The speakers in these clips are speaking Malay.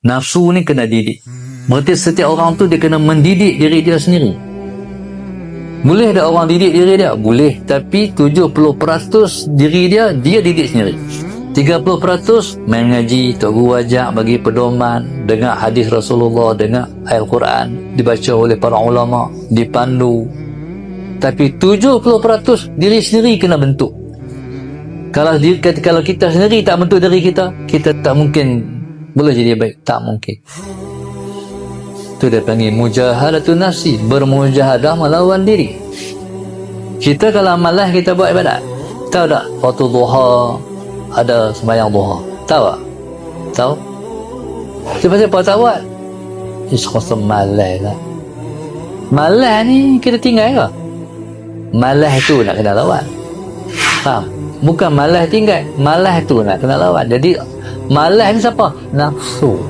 Nafsu ni kena didik. Berarti setiap orang tu dia kena mendidik diri dia sendiri. Boleh tak orang didik diri dia? Boleh. Tapi 70% diri dia didik sendiri. 30% main ngaji, tok guru ajak, bagi pedoman, dengar hadis Rasulullah, dengar ayat Quran, dibaca oleh para ulama, dipandu. Tapi 70% diri sendiri kena bentuk. Kalau kita sendiri tak bentuk diri kita, kita tak mungkin boleh jadi baik. Tak mungkin. Itu dia panggil mujahadatun nafsi, bermujahadah melawan diri. Kita kalau malas kita buat ibadat, tahu tak? Waktu duha ada sembahyang duha, tahu tak? Tahu? Siapa tak buat? Rasa malas lah. Malas ni kita tinggal ke? Malas tu nak kena lawan. Faham? Bukan malas tinggal, malas tu nak kena lawan. Jadi malas ni siapa? Nafsu.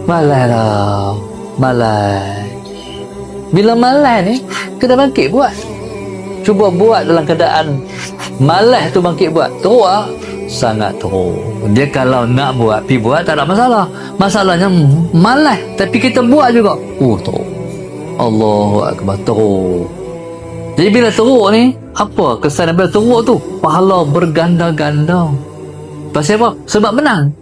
Malas lah, malas. Bila malas ni kita bangkit buat. Cuba buat dalam keadaan malas tu, bangkit buat. Teruk lah, sangat teruk. Dia kalau nak buat, pergi buat tak ada masalah. Masalahnya malas, tapi kita buat juga. Teruk. Allahu Akbar, teruk. Jadi bila teruk ni, apa kesan bila teruk tu? Pahala berganda-ganda. Pasal apa? Sebab menang.